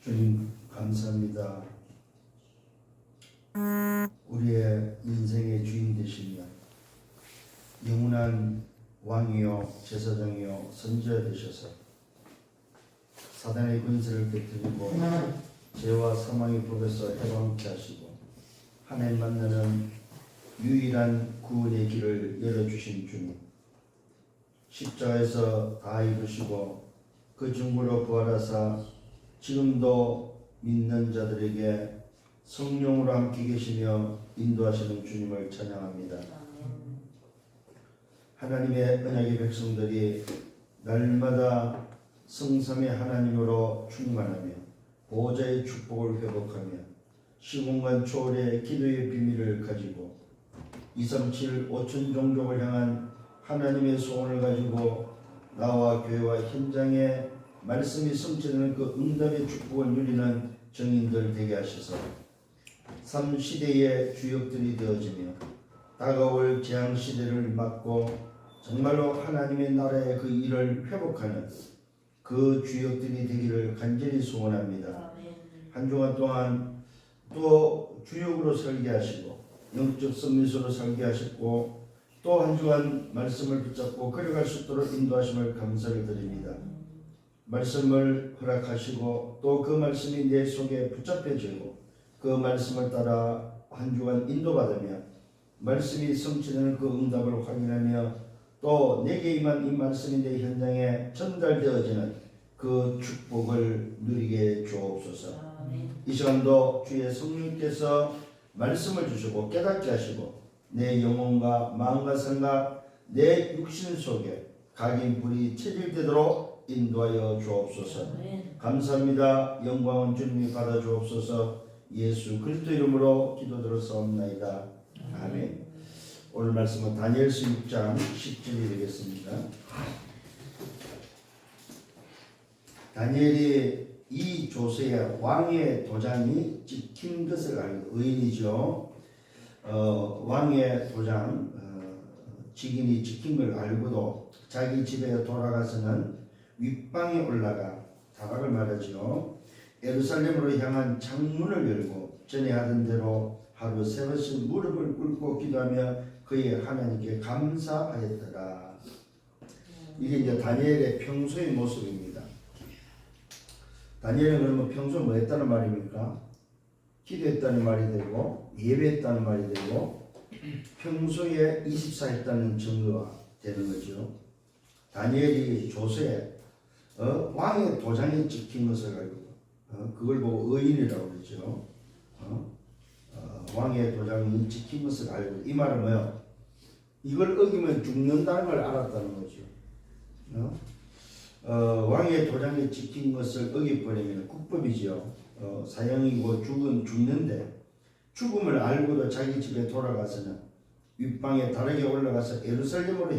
주님 감사합니다. 우리의 인생의 주인 되시며 영원한 왕이요 제사장이요 선지자 되셔서 사단의 권세를 깨뜨리고 죄와 사망의 법에서 해방케 하시고 하나님 만나는 유일한 구원의 길을 열어주신 주님, 십자가에서 다 이루시고 그 중보로 부활하사 지금도 믿는 자들에게 성령으로 함께 계시며 인도하시는 주님을 찬양합니다. 하나님의 언약의 백성들이 날마다 성삼의 하나님으로 충만하며 보호자의 축복을 회복하며 시공간 초월의 기도의 비밀을 가지고 237 5천 종족을 향한 하나님의 소원을 가지고 나와 교회와 현장에 말씀이 성취되는 그 응답의 축복을 누리는 정인들 되게 하셔서 3시대의 주역들이 되어지며 다가올 재앙시대를 막고 정말로 하나님의 나라의 그 일을 회복하는 그 주역들이 되기를 간절히 소원합니다. 한 주간 동안 또 주역으로 설계하시고 영적 선민수로 설계하셨고 또 한 주간 말씀을 붙잡고 걸어갈 수 있도록 인도하심을 감사를 드립니다. 말씀을 허락하시고 또 그 말씀이 내 속에 붙잡혀지고 그 말씀을 따라 한 주간 인도받으며 말씀이 성취되는 그 응답을 확인하며 또 내게 임한 이 말씀이 내 현장에 전달되어지는 그 축복을 누리게 주옵소서. 이 시간도 주의 성령께서 말씀을 주시고 깨닫게 하시고 내 영혼과 마음과 생각 내 육신 속에 각인 불이 체질되도록 인도하여 주옵소서. 감사합니다. 영광은 주님이 받아 주옵소서. 예수 그리스도 이름으로 기도드렸사옵나이다. 아멘. 오늘 말씀은 다니엘서 6장 10절이 되겠습니다. 다니엘이 이 조서에 왕의 도장이 찍힌 것을 알고 의인이죠. 왕의 도장 직인이 찍힌 걸 알고도 자기 집에 돌아가서는 윗방에 올라가 다락을 말하죠. 예루살렘으로 향한 창문을 열고 전에 하던 대로 하루 세 번씩 무릎을 꿇고 기도하며 그의 하나님께 감사하였더라. 이게 이제 다니엘의 평소의 모습입니다. 다니엘은 그러면 평소 뭐 했다는 말입니까? 기도했다는 말이 되고 예배했다는 말이 되고 평소에 24했다는 증거가 되는 거죠. 다니엘이 조서에 왕의 도장이 찍힌 것을 알고 그걸 보고 의인이라고 그러죠. 왕의 도장이 찍힌 것을 알고 이 말은 뭐예요? 이걸 어기면 죽는다는 걸 알았다는 거죠. 왕의 도장이 찍힌 것을 어기버리면 국법이죠. 사형이고 죽는데 죽음을 알고도 자기 집에 돌아가서는 윗방에 다르게 올라가서 예루살렘으로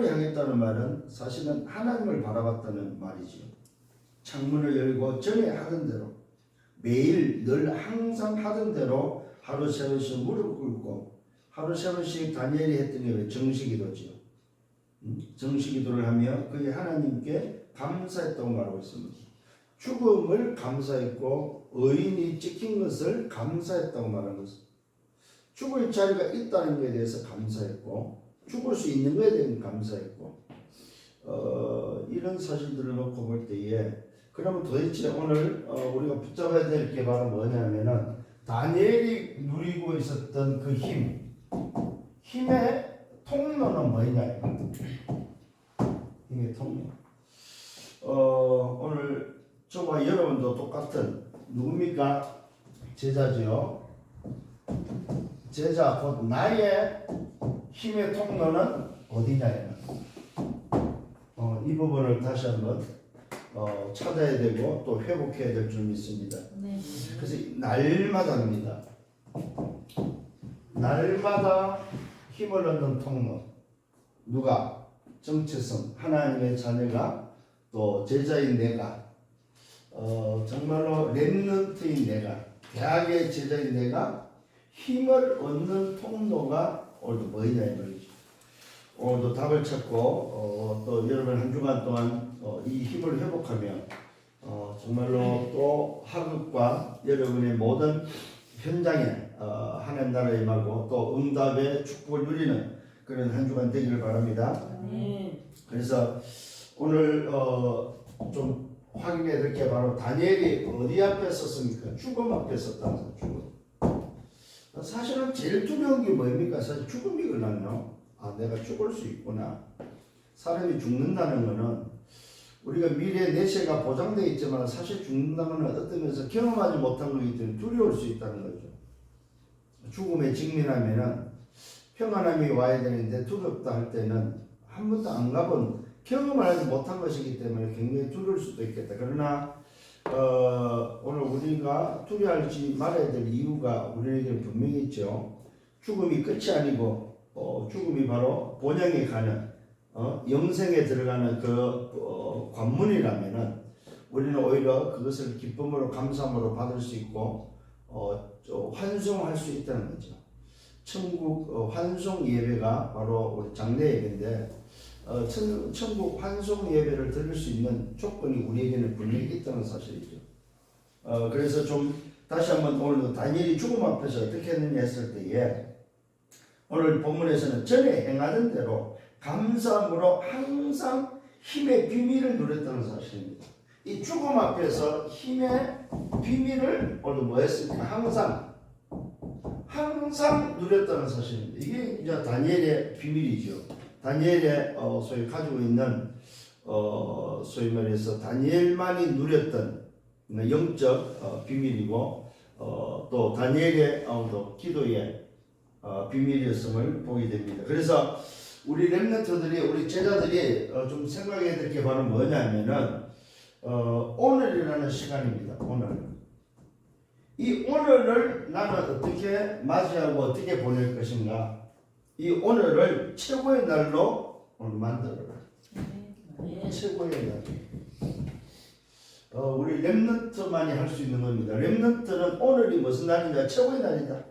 향했다는 말은 사실은 하나님을 바라봤다는 말이죠. 창문을 열고 전에 하던 대로 매일 늘 항상 하던 대로 하루 세 번씩 무릎 꿇고 하루 세 번씩 다니엘이 했던 게 정식기도죠. 정식기도를 하며 그의 하나님께 감사했다고 말하고 있습니다. 죽음을 감사했고 의인이 찍힌 것을 감사했다고 말하는 것입니다. 죽을 자리가 있다는 것에 대해서 감사했고 죽을 수 있는 것에 대해서 감사했고 이런 사실들을 놓고 볼 때에 그러면 도대체 오늘 우리가 붙잡아야 될 게 바로 뭐냐면은 다니엘이 누리고 있었던 그 힘의 통로는 뭐냐? 힘의 통로. 오늘 저와 여러분도 똑같은 누굽니까? 제자죠. 제자 곧 나의 힘의 통로는 어디냐? 이 부분을 다시 한번 찾아야 되고 또 회복해야 될 줄 믿습니다. 네. 그래서 날마다입니다. 날마다 힘을 얻는 통로. 누가? 정체성. 하나님의 자녀가 또 제자인 내가 정말로 렘넌트인 내가 대학의 제자인 내가 힘을 얻는 통로가 오늘도 뭐냐 이 말이죠. 오늘도 답을 찾고 또 여러분 한 주간 동안 이 힘을 회복하며 정말로 또 학업과 여러분의 모든 현장에 하나님 나라에 임하고 또 응답의 축복을 누리는 그런 한 주간 되기를 바랍니다. 그래서 오늘 좀 확인해야 될 게 바로 다니엘이 어디 앞에 섰습니까? 죽음 앞에 섰다는 거죠. 죽음. 사실은 제일 두려운 게 뭡니까? 사실 죽음이거든요. 아, 내가 죽을 수 있구나. 사람이 죽는다는 거는 우리가 미래 내세가 보장되어 있지만 사실 죽는다는 건 어떤 면에서 경험하지 못한 거기 때문에 두려울 수 있다는 거죠. 죽음에 직면하면은 평안함이 와야 되는데 두렵다 할 때는 한 번도 안 가본 경험을 하지 못한 것이기 때문에 굉장히 두려울 수도 있겠다. 그러나 오늘 우리가 두려워하지 말아야 될 이유가 우리에게 분명히 있죠. 죽음이 끝이 아니고 죽음이 바로 본향에 가는 영생에 들어가는 그 관문이라면은 우리는 오히려 그것을 기쁨으로 감사함으로 받을 수 있고 환송할 수 있다는 거죠. 천국 환송 예배가 바로 우리 장례 예배인데 천국 환송 예배를 드릴 수 있는 조건이 우리에게는 분명히 있다는 사실이죠. 그래서 좀 다시 한번 오늘 다니엘이 죽음 앞에서 어떻게 했느냐 했을 때에 오늘 본문에서는 전에 행하던 대로 감사함으로 항상 힘의 비밀을 누렸다는 사실입니다. 이 죽음 앞에서 힘의 비밀을 오늘 뭐 했습니까? 항상 누렸다는 사실입니다. 이게 이제 다니엘의 비밀이죠. 다니엘의 소위 가지고 있는 소위 말해서 다니엘만이 누렸던 영적 비밀이고 또 다니엘의 기도의 비밀이었음을 보게 됩니다. 그래서 우리 렘넌트들이 우리 제자들이 좀 생각해야 될 게 바로 뭐냐면은 오늘이라는 시간입니다. 오늘. 이 오늘을 나는 어떻게 맞이하고 어떻게 보낼 것인가? 이 오늘을 최고의 날로 오늘 만들어라. 최고의 날. 우리 렘넌트만이 할 수 있는 겁니다. 렘넌트는 오늘이 무슨 날이냐? 최고의 날이다.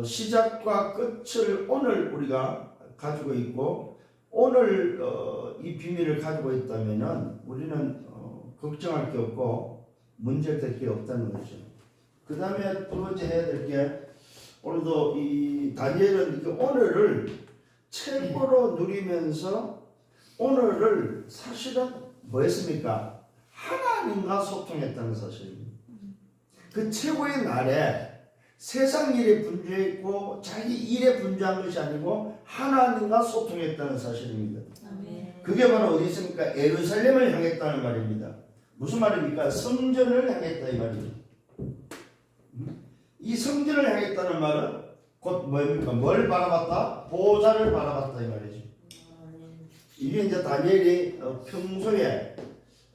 시작과 끝을 오늘 우리가 가지고 있고 오늘 이 비밀을 가지고 있다면은 우리는 걱정할 게 없고 문제될 게 없다는 거죠. 그 다음에 두 번째 해야 될 게 오늘도 이 다니엘은 오늘을 최고로 누리면서 오늘을 사실은 뭐 했습니까? 하나님과 소통했다는 사실입니다. 그 최고의 날에 세상 일에 분주했고 자기 일에 분주한 것이 아니고 하나님과 소통했다는 사실입니다. 그게 바로 어디 있습니까? 예루살렘을 향했다는 말입니다. 무슨 말입니까? 성전을 향했다 이 말입니다. 이 성전을 향했다는 말은 곧 뭡니까? 뭘 바라봤다? 보좌를 바라봤다 이 말이죠. 이게 이제 다니엘이 평소에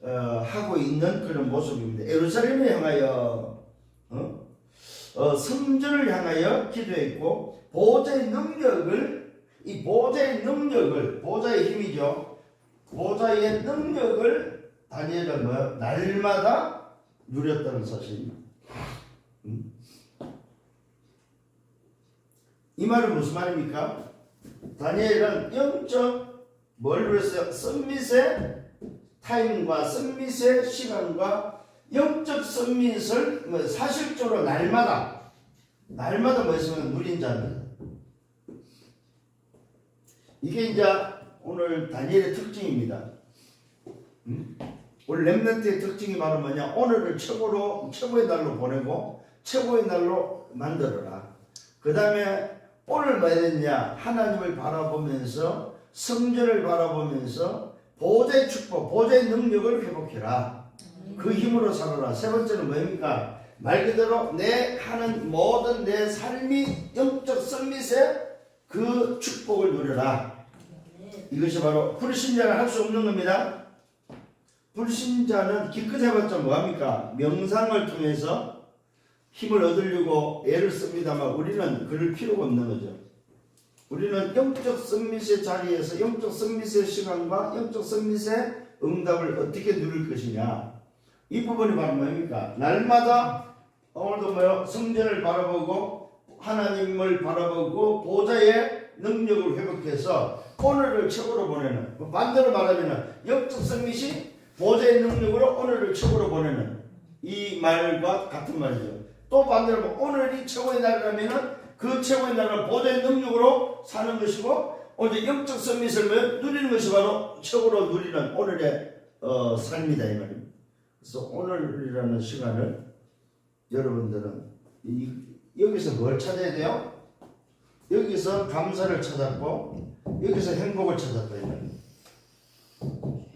하고 있는 그런 모습입니다. 예루살렘을 향하여 성전을 향하여 기도했고 보좌의 능력을 보좌의 힘이죠. 보좌의 능력을 다니엘은 날마다 누렸다는 사실입니다. 이 말은 무슨 말입니까? 다니엘은 영적 뭘 누렸어요? 선밋의 타임과 선밋의 시간과 영적 선밋을 사실적으로 날마다 뭐 했으면 누린 자입니다. 이게 이제 오늘 다니엘의 특징입니다. 오늘 렘넌트의 특징이 바로 뭐냐? 오늘을 최고의 날로 보내고 최고의 날로 만들어라. 그 다음에 오늘 뭐 해야 되냐? 하나님을 바라보면서 성전을 바라보면서 보좌의 축복, 보좌의 능력을 회복해라. 그 힘으로 살아라. 세 번째는 뭡니까? 말 그대로 내 하는 모든 내 삶이 영적 선밋의 그 축복을 누려라. 이것이 바로 불신자는 할 수 없는 겁니다. 불신자는 기껏 해봤자 뭐합니까? 명상을 통해서 힘을 얻으려고 애를 씁니다만 우리는 그럴 필요가 없는 거죠. 우리는 영적 선밋의 자리에서 영적 선밋의 시간과 영적 선밋의 응답을 어떻게 누릴 것이냐. 이 부분이 바로 뭡니까? 날마다 오늘도 성전을 바라보고 하나님을 바라보고 보좌의 능력을 회복해서 오늘을 최고로 보내는, 반대로 말하면 영적 선밋이 보좌의 능력으로 오늘을 최고로 보내는 이 말과 같은 말이죠. 또 반대로 오늘이 최고의 날이라면 그 최고의 날은 보좌의 능력으로 사는 것이고 오늘 영적 서밋을 누리는 것이 바로 최고로 누리는 오늘의 삶이다 이 말입니다. 그래서 오늘이라는 시간을 여러분들은 여기서 뭘 찾아야 돼요? 여기서 감사를 찾았고 여기서 행복을 찾았다 이 말입니다.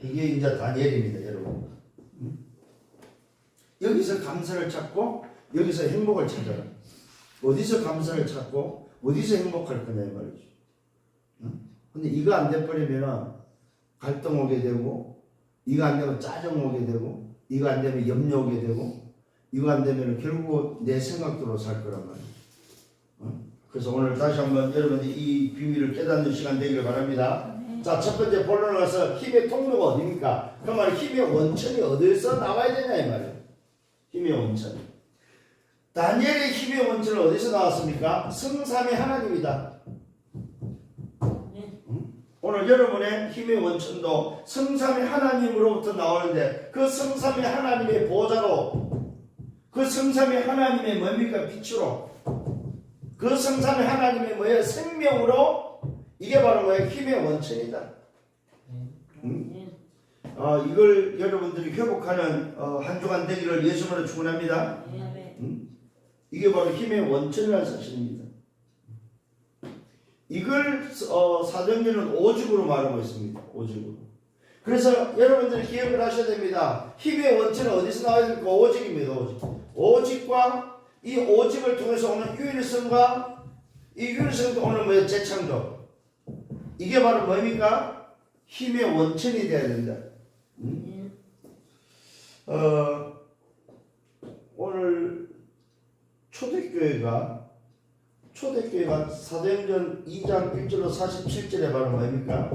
이게 이제 다니엘입니다 여러분. 여기서 감사를 찾고 여기서 행복을 찾아라. 어디서 감사를 찾고 어디서 행복할 거냐 이 말이죠. 근데 이거 안 돼버리면 갈등 오게 되고 이거 안 되면 짜증 오게 되고 이거 안 되면 염려 오게 되고 이거 안 되면 결국 내 생각대로 살 거란 말이에요. 그래서 오늘 다시 한번 여러분이 이 비밀을 깨닫는 시간 되기를 바랍니다. 자, 첫 번째 본론을 가서 힘의 통로가 어디입니까? 그 말 힘의 원천이 어디서 나와야 되냐 이 말이에요. 힘의 원천. 다니엘의 힘의 원천은 어디서 나왔습니까? 성삼위 하나님이다. 오늘 여러분의 힘의 원천도 성삼위 하나님으로부터 나오는데 그 성삼위 하나님의 보좌로 그 성삼위 하나님의 뭡니까? 빛으로 그 성삼위 하나님의 뭐예요? 생명으로 이게 바로 뭐예요? 힘의 원천이다. 이걸 여러분들이 회복하는 한 주간 되기를 예수님으로 축원합니다. 이게 바로 힘의 원천이라는 사실입니다. 이걸 사도행전은 오직으로 말하고 있습니다. 오직으로. 그래서 여러분들이 기억을 하셔야 됩니다. 힘의 원천은 어디서 나와야 될까? 오직입니다. 오직. 오직과 이 오직을 통해서 오는 유일성과 이 유일성도 오늘 뭐예요? 재창조. 이게 바로 뭡니까? 힘의 원천이 되어야 된다. 오늘 초대교회가 사도행전 2장 1절로 47절에 바로 뭡니까?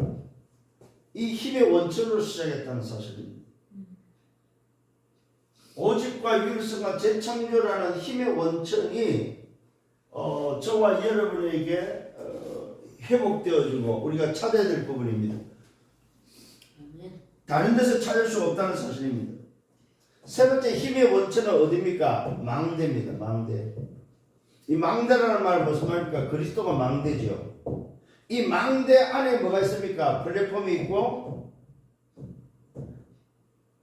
이 힘의 원천으로 시작했다는 사실입니다. 오직과 유일성과 재창조라는 힘의 원천이 저와 여러분에게 회복되어지고 우리가 찾아야 될 부분입니다. 다른 데서 찾을 수 없다는 사실입니다. 세 번째 힘의 원천은 어디입니까? 망대입니다. 망대. 이 망대라는 말은 무슨 말입니까? 그리스도가 망대죠. 이 망대 안에 뭐가 있습니까? 플랫폼이 있고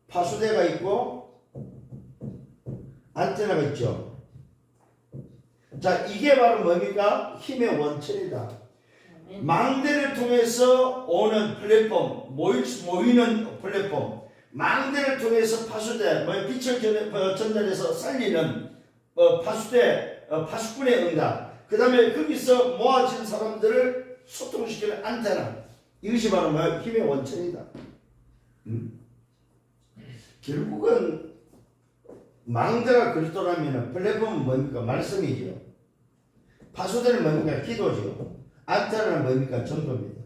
파수대가 있고 안테나가 있죠. 자, 이게 바로 뭡니까? 힘의 원천이다. 망대를 통해서 오는 플랫폼, 모이는 플랫폼, 망대를 통해서 파수대, 빛을 전달해서 살리는 파수대, 파수꾼의 응답, 그 다음에 거기서 모아진 사람들을 소통시키는 안테나, 이것이 바로 힘의 원천이다. 결국은 망대가 그리스도라면 플랫폼은 뭡니까? 말씀이죠. 파수대는 뭡니까? 기도죠. 안테나는 뭡니까? 전도입니다.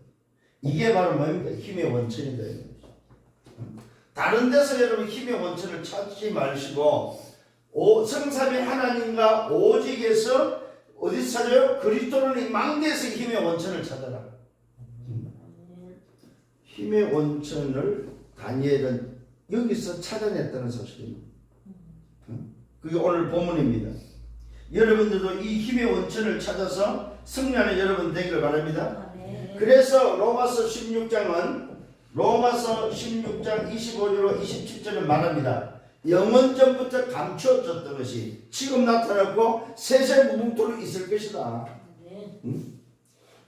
이게 바로 뭡니까? 힘의 원천이다. 다른 데서 여러분 힘의 원천을 찾지 마시고 성삼위 하나님과 오직에서 어디서 찾아요? 그리스도는 이 망대에서 힘의 원천을 찾아라. 힘의 원천을 다니엘은 여기서 찾아냈다는 사실입니다. 그게 오늘 본문입니다. 여러분들도 이 힘의 원천을 찾아서 승리하는 여러분 되기를 바랍니다. 그래서 로마서 16장 25절로 27절을 말합니다. 영원전부터 감추어졌던 것이 지금 나타났고 세세 무궁토로 있을 것이다.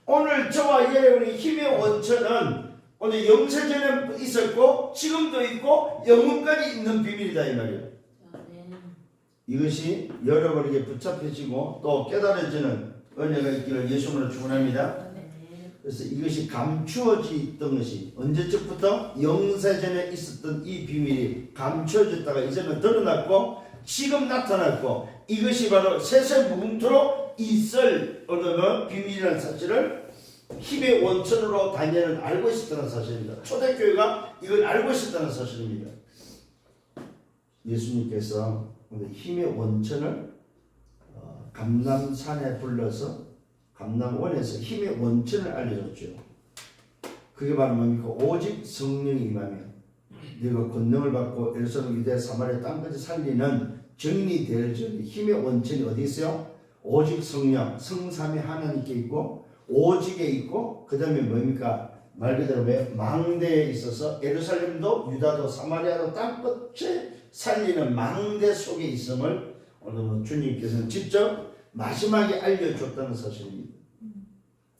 오늘 저와 여러분의 힘의 원천은 오늘 영세전에 있었고 지금도 있고 영원까지 있는 비밀이다 이 말이에요. 이것이 여러분에게 붙잡혀지고 또 깨달아지는 은혜가 있기를 예수님으로 축원합니다. 그래서 이것이 감추어졌던 것이 언제쯤부터 영세전에 있었던 이 비밀이 감추어졌다가 이제는 드러났고 지금 나타났고 이것이 바로 세세무궁토록 있을 어느 비밀이라는 사실을 힘의 원천으로 다니엘은 알고 있었다는 사실입니다. 초대교회가 이걸 알고 있었다는 사실입니다. 예수님께서 힘의 원천을 감람산에 불러서 감람원에서 힘의 원천을 알려줬죠. 그게 바로 뭡니까? 오직 성령이 임하면 너희가 권능을 받고 예루살렘 유대 사마리아 땅까지 살리는 정인이 될 적이 힘의 원천이 어디 있어요? 오직 성령 성삼위 하나님께 있고 오직에 있고 그 다음에 뭡니까? 말 그대로 망대에 있어서 예루살렘도 유다도 사마리아도 땅끝에 살리는 망대 속에 있음을 오늘 주님께서는 직접 마지막에 알려줬다는 사실입니다.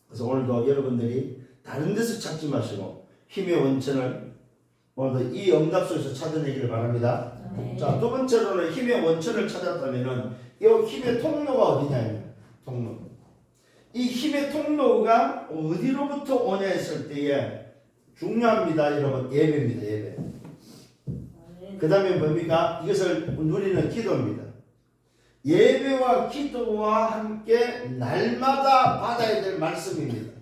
그래서 오늘도 여러분들이 다른 데서 찾지 마시고 힘의 원천을 오늘도 이 응답 속에서 찾아내기를 바랍니다. 네. 자, 두 번째로는 힘의 원천을 찾았다면은 이 힘의 통로가 어디냐면 통로. 이 힘의 통로가 어디로부터 오냐 했을 때에 중요합니다, 여러분. 예배입니다, 예배. 그 다음에 뭡니까? 이것을 누리는 기도입니다. 예배와 기도와 함께 날마다 받아야 될 말씀입니다.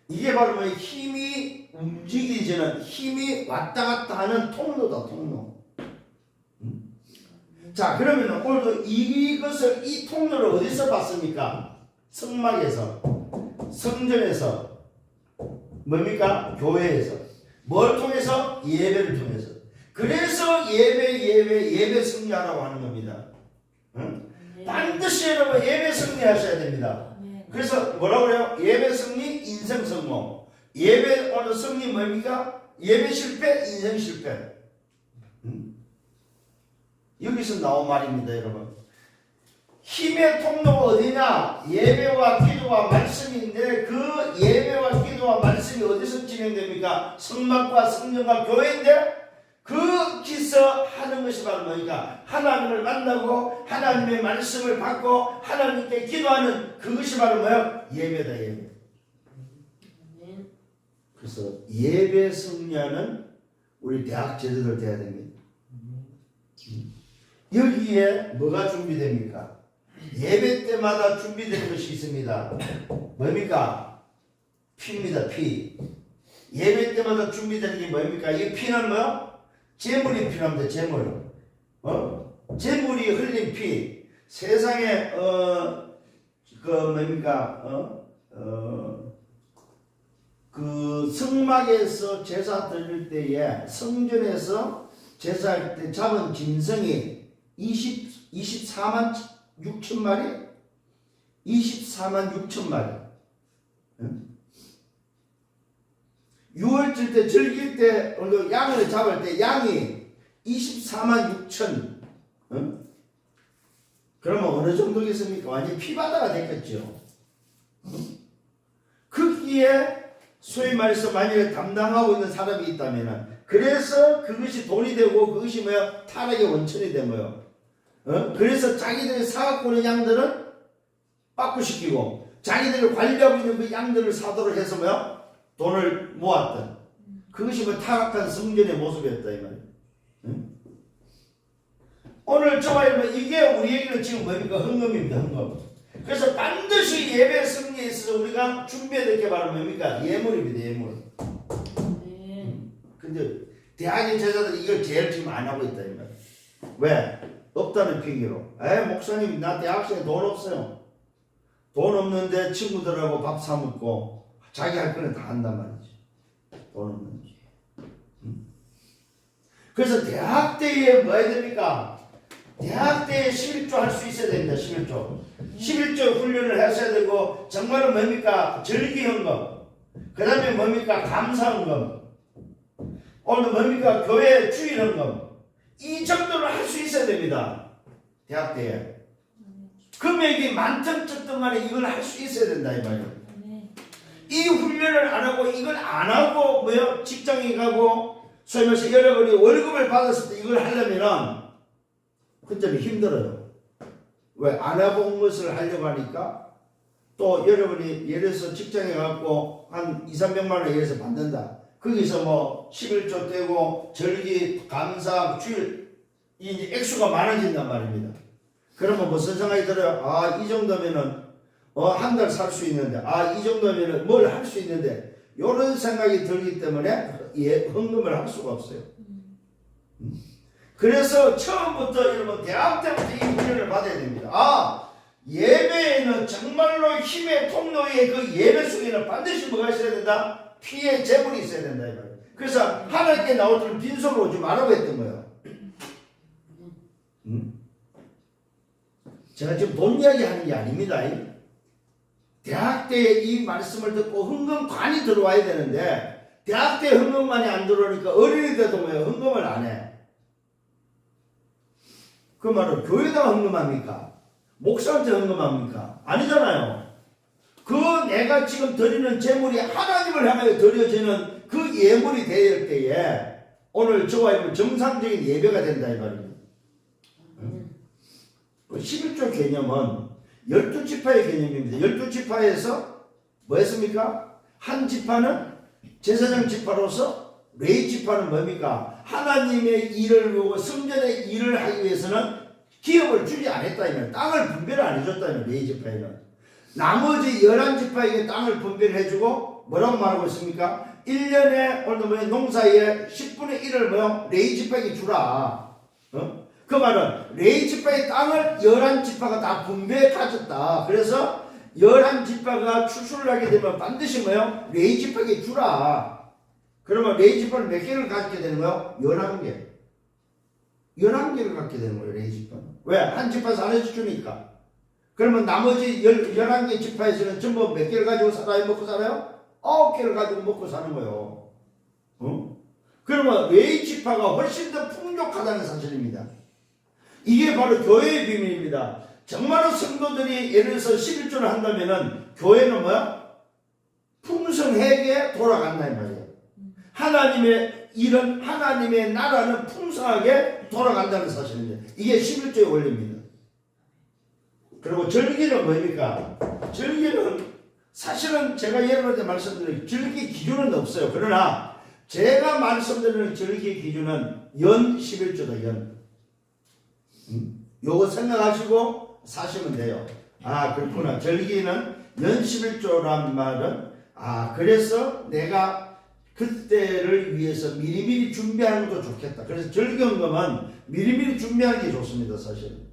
이게 바로 뭐 힘이 움직이지는 힘이 왔다 갔다 하는 통로다, 통로. 자, 그러면 오늘도 이것을 이 통로를 어디서 봤습니까? 성막에서, 성전에서, 뭡니까? 교회에서. 뭘 통해서? 예배를 통해서. 그래서 예배 승리하라고 하는 겁니다. 응? 반드시 여러분 예배 승리하셔야 됩니다. 그래서 뭐라고 그래요? 예배 승리, 인생 성공. 예배 오늘 승리 뭡니까? 예배 실패, 인생 실패. 여기서 나온 말입니다, 여러분. 힘의 통로가 어디냐? 예배와 기도와 말씀인데 그 예배와 기도와 말씀이 어디서 진행됩니까? 성막과 성전과 교회인데 거기서 하는 것이 바로 뭐니까? 하나님을 만나고 하나님의 말씀을 받고 하나님께 기도하는 그것이 바로 뭐야? 예배다, 예배. 그래서 예배 승리하는 우리 대학 제자들 돼야 됩니다. 여기에 뭐가 준비됩니까? 예배 때마다 준비되는 것이 있습니다. 뭡니까? 피입니다, 피. 예배 때마다 준비되는 게 뭡니까? 이 피는 뭐야? 재물이 필요합니다, 재물. 재물이 흘린 피. 세상에, 그 성막에서 제사 드릴 때에 성전에서 제사할 때 잡은 짐승이 24만 6천 마리? 24만 6천 마리. 6월절 때 즐길 때 양을 잡을 때 양이 24만 6천. 그러면 어느 정도겠습니까? 완전 피바다가 됐겠죠. 거기에 소위 말해서 만약에 담당하고 있는 사람이 있다면 그래서 그것이 돈이 되고 그것이 뭐야? 타락의 원천이 된 거예요. 그래서 자기들이 사갖고 있는 양들은 빠꾸시키고 자기들이 관리하고 있는 그 양들을 사도록 해서 뭐야? 돈을 모았던 그것이 뭐 타락한 성전의 모습이었다 이 말이에요. 오늘 저와 여러분 이게 우리에게는 지금 뭡니까? 헌금입니다, 헌금. 그래서 반드시 예배 승리에 있어서 우리가 준비해야 될 게 바로 뭡니까? 예물입니다, 예물. 근데 대학의 제자들이 이걸 제일 지금 안 하고 있다 이 말이에요. 왜? 없다는 핑계로. 목사님 나 대학생에 돈 없어요. 돈 없는데 친구들하고 밥 사 먹고 자기 할 거는 다 한단 말이지. 돈 없는지. 그래서 대학 때에 뭐 해야 됩니까? 대학 때에 11조 할 수 있어야 됩니다. 11조 훈련을 하셔야 되고 정말은 뭡니까? 절기헌금. 그 다음에 뭡니까? 감사헌금. 오늘 뭡니까? 교회 주일헌금. 이 정도를 할 수 있어야 됩니다. 대학 때에. 금액이 많든 적든 간에 이걸 할 수 있어야 된다 이 말이에요. 이 훈련을 안 하고 이걸 안 하고 뭐요? 직장에 가고 소위 말해서 여러분이 월급을 받았을 때 이걸 하려면은 그 점이 힘들어요. 왜? 안 해본 것을 하려고 하니까 또 여러분이 예를 들어서 직장에 가고 한 2,300만 원 예를 들어서 받는다. 거기서 뭐 11조 떼고 절기, 감사, 주일 이 액수가 많아진단 말입니다. 그러면 무슨 생각이 들어요? 아, 이 정도면은 한 달 살 수 있는데, 아, 이 정도면은 뭘 할 수 있는데, 이런 생각이 들기 때문에 헌금을 할 수가 없어요. 그래서 처음부터 여러분 대학 때부터 이 훈련을 받아야 됩니다. 아, 예배에는 정말로 힘의 통로의 그 예배 속에는 반드시 뭐가 있어야 된다? 피의 재물이 있어야 된다 이 말이에요. 그래서 하나님께 나올 때는 빈손으로 오지 말라고 했던 거예요. 제가 지금 돈 이야기 하는 게 아닙니다. 대학 때 이 말씀을 듣고 헌금관이 들어와야 되는데 대학 때 헌금관이 안 들어오니까 어린이 때도 왜 헌금을 안 해? 그 말은 교회에다 헌금합니까? 목사한테 헌금합니까? 아니잖아요. 그 내가 지금 드리는 제물이 하나님을 향하여 드려지는 그 예물이 될 때에 오늘 저와 여러분 정상적인 예배가 된다 이 말입니다. 11조 개념은 12지파의 개념입니다. 12지파에서 뭐 했습니까? 한 지파는 제사장 지파로서 레위 지파는 뭡니까? 하나님의 일을 보고 성전의 일을 하기 위해서는 기업을 주지 않았다 이면 땅을 분배를 안 해줬다 이면 레위 지파에는 나머지 11지파에게 땅을 분배를 해주고 뭐라고 말하고 있습니까? 1년에 오늘 농사의 10분의 1을 뭐요? 레위 지파에게 주라. 그 말은 레위 지파의 땅을 11지파가 다 분배해 가졌다. 그래서 11지파가 추수를 하게 되면 반드시 뭐요? 레위 지파에게 주라. 그러면 레위 지파는 몇 개를 갖게 되는 거예요? 11개. 11개를 갖게 되는 거예요. 레위 지파는. 왜? 한 지파에서 하나씩 주니까. 그러면 나머지 11개 지파에서는 전부 몇 개를 가지고 살아요? 먹고 살아요? 9개를 가지고 먹고 사는 거예요. 그러면 레위 지파가 훨씬 더 풍족하다는 사실입니다. 이게 바로 교회의 비밀입니다. 정말로 성도들이 예를 들어서 11조를 한다면은 교회는 뭐야? 풍성하게 돌아간다 이 말이에요. 하나님의 일은 하나님의 나라는 풍성하게 돌아간다는 사실입니다. 이게 11조의 원리입니다. 그리고 절기는 뭡니까? 절기는 사실은 제가 여러분한테 말씀드린 절기 기준은 없어요. 그러나 제가 말씀드리는 절기 기준은 연 11조다 연. 요거 생각하시고 사시면 돼요. 아 그렇구나. 절기는 연 11조란 말은 그래서 내가 그때를 위해서 미리미리 준비하는 것도 좋겠다. 그래서 절기헌금은 미리미리 준비하는 게 좋습니다. 사실.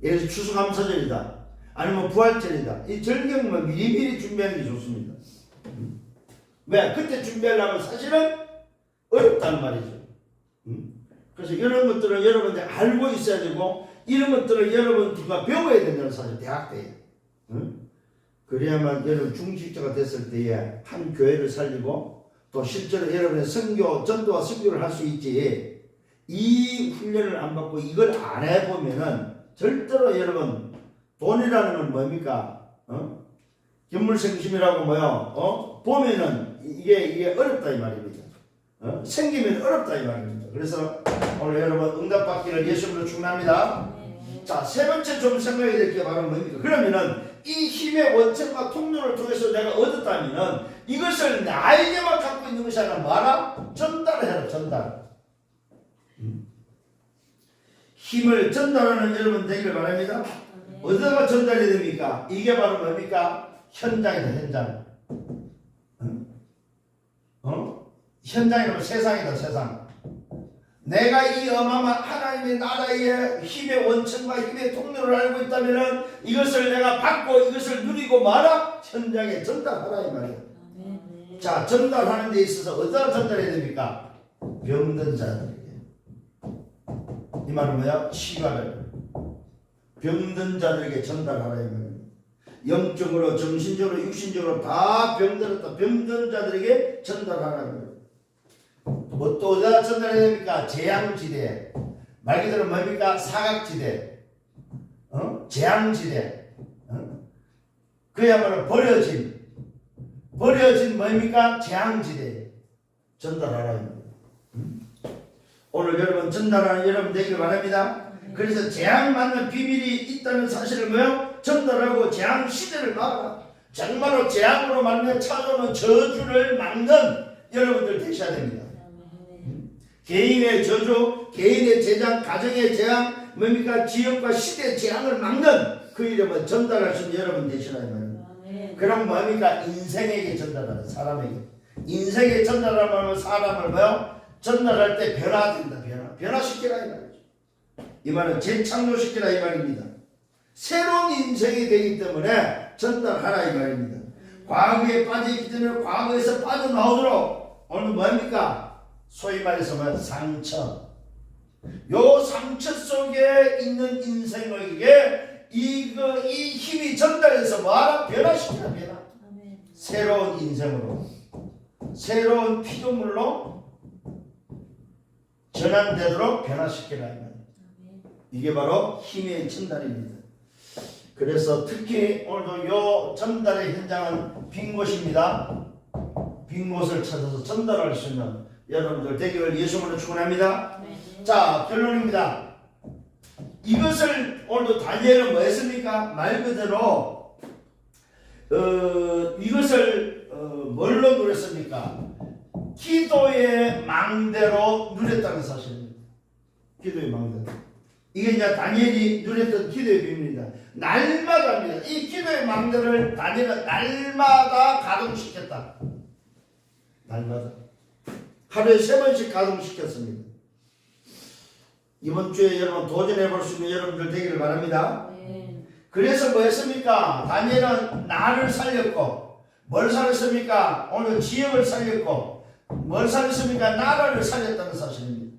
예를 들어 추수감사절이다. 아니면 부활절이다. 이 절기헌금은 미리미리 준비하는 게 좋습니다. 왜? 그때 준비하려면 사실은 어렵단 말이죠. 그래서 이런 것들을 여러분들 알고 있어야 되고 이런 것들을 여러분들과 배워야 된다는 사실 대학 때에. 그래야만 여러분 중직자가 됐을 때에 한 교회를 살리고 또 실제로 여러분의 선교, 전도와 선교를 할 수 있지. 이 훈련을 안 받고 이걸 안 해보면은 절대로 여러분 돈이라는 건 뭡니까? 견물생심이라고 뭐요? 보면은 이게 어렵다 이 말입니다. 생기면 어렵다 이 말입니다. 그래서 오늘 여러분 응답받기를 예수님으로 축원합니다. 자, 세 번째 좀 생각해야 될 게 바로 뭡니까? 그러면은 이 힘의 원천과 통로를 통해서 내가 얻었다면은 이것을 나에게만 갖고 있는 것이 아니라 뭐하라? 전달해라. 전달. 힘을 전달하는 여러분 되기를 바랍니다. 어디다가 전달이 됩니까? 이게 바로 뭡니까? 현장이다. 현장. 현장이라면 세상이다. 세상. 내가 이 어마어마한 하나님의 나라의 힘의 원천과 힘의 통로를 알고 있다면 이것을 내가 받고 이것을 누리고 말아 현장에 전달하라 이 말이에요. 자, 전달하는 데 있어서 어디다 전달해야 됩니까? 병든 자들에게. 이 말은 뭐야? 치유를 병든 자들에게 전달하라 이 말이에요. 영적으로 정신적으로 육신적으로 다 병들었다. 병든 자들에게 전달하라 이 말이에요. 뭐 또 어디다 전달해야 됩니까? 재앙지대. 말 그대로 뭡니까? 사각지대. 재앙지대. 그야말로 버려진 뭡니까? 재앙지대. 전달하라. 오늘 여러분 전달하는 여러분 되기를 바랍니다. 그래서 재앙 맞는 비밀이 있다는 사실을 뭐요? 전달하고 재앙 시대를 막아라. 정말로 재앙으로 말미암아 찾아오는 저주를 막는 여러분들 되셔야 됩니다. 개인의 저주, 개인의 재앙, 가정의 재앙, 뭡니까? 지역과 시대의 재앙을 막는 그 이름을 전달할 수 있는 여러분 되시라 이 말입니다. 그럼 뭡니까? 인생에게 전달하는 사람에게. 인생에 전달하면 사람을 뭐요? 전달할 때 변화된다. 변화시키라 이 말이죠. 이 말은 재창조시키라 이 말입니다. 새로운 인생이 되기 때문에 전달하라 이 말입니다. 과거에 빠져있기 때문에 과거에서 빠져나오도록 오늘 뭡니까? 소위 말해서 상처. 요 상처 속에 있는 인생에게 이 힘이 전달해서 뭐하라? 변화시키라. 새로운 인생으로, 새로운 피조물로 전환되도록 변화시키라. 이게 바로 힘의 전달입니다. 그래서 특히 오늘도 요 전달의 현장은 빈 곳입니다. 빈 곳을 찾아서 전달할 수 있는 여러분들 되기를 예수님으로 축원합니다. 자, 결론입니다. 이것을 오늘도 다니엘은 뭐 했습니까? 말 그대로 이것을 뭘로 누렸습니까? 기도의 망대로 누렸다는 사실입니다. 기도의 망대로. 이게 이제 다니엘이 누렸던 기도의 비밀입니다. 날마다입니다. 이 기도의 망대를 다니엘은 날마다 가동시켰다. 날마다. 하루에 3번씩 가동시켰습니다. 이번 주에 여러분 도전해 볼 수 있는 여러분들 되기를 바랍니다. 그래서 뭐 했습니까? 다니엘은 나를 살렸고, 뭘 살렸습니까? 오늘 지역을 살렸고, 뭘 살렸습니까? 나라를 살렸다는 사실입니다.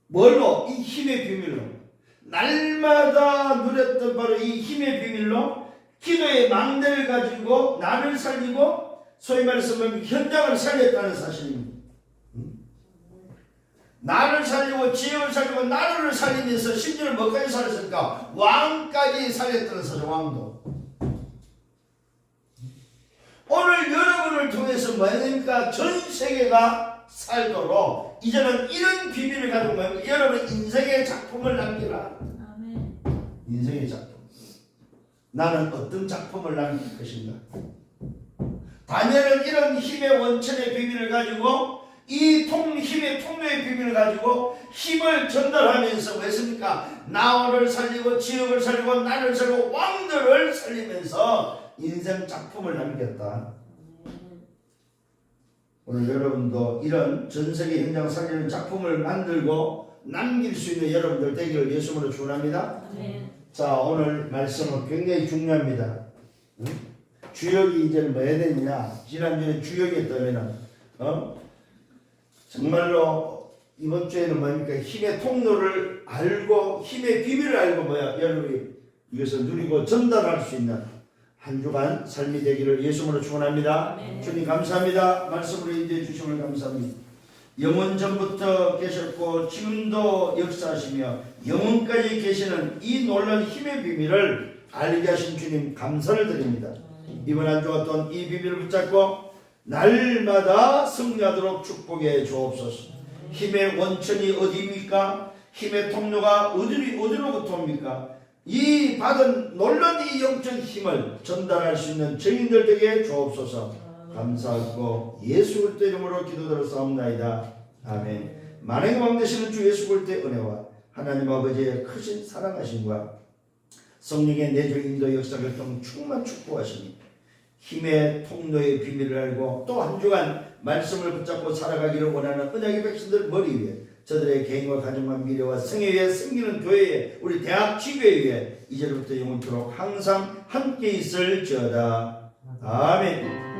뭘로? 이 힘의 비밀로. 날마다 누렸던 바로 이 힘의 비밀로 기도의 망대를 가지고 나를 살리고 소위 말해서 현장을 살렸다는 사실입니다. 나를 살리고 지역을 살리고 나라를 살리면서 심지어는 뭐까지 살렸습니까? 왕까지 살렸다는 사실. 왕도. 오늘 여러분을 통해서 뭐 해야 됩니까? 전 세계가 살도록 이제는 이런 비밀을 가지고 뭐 여러분 인생의 작품을 남기라. 아멘. 인생의 작품. 나는 어떤 작품을 남길 것인가? 다니엘은 이런 힘의 원천의 비밀을 가지고 이 힘의 통로의 비밀을 가지고 힘을 전달하면서 왜 했습니까? 나를 살리고 지역을 살리고 나를 살리고 왕들을 살리면서 인생 작품을 남겼다. 오늘 여러분도 이런 전세계 현장 살리는 작품을 만들고 남길 수 있는 여러분들 되기를 예수님으로 축원합니다. 자, 오늘 말씀은 굉장히 중요합니다. 주역이 이제 뭐 해야 되느냐? 지난주에 주역이었다면 정말로 이번 주에는 뭡니까? 힘의 통로를 알고 힘의 비밀을 알고 뭐야? 여러분이 이것을 누리고 전달할 수 있는 한 주간 삶이 되기를 예수님으로 축원합니다. 주님 감사합니다. 말씀으로 인도해 주심을 감사합니다. 영원 전부터 계셨고 지금도 역사하시며 영원까지 계시는 이 놀라운 힘의 비밀을 알게 하신 주님 감사를 드립니다. 이번 한 주가 또 이 비밀을 붙잡고 날마다 승리하도록 축복해 주옵소서. 힘의 원천이 어디입니까? 힘의 통로가 어디로부터 옵니까? 이 받은 놀라운 이 영적 힘을 전달할 수 있는 증인들 되게 주옵소서. 감사하고 예수 그리스도 이름으로 기도드렸사옵나이다. 아멘. 만행의 왕 되시는 주 예수 그리스도의 은혜와 하나님 아버지의 크신 사랑하심과 성령의 내적 인도 역사를 통해 충만 축복하시니 힘의 통로의 비밀을 알고 또 한 주간 말씀을 붙잡고 살아가기를 원하는 언약의 백성들 머리 위에 저들의 개인과 가정과 미래와 성에 위해 섬기는 교회에 우리 대학 지교에 위해 이제부터 영원토록 항상 함께 있을지어다. 아멘.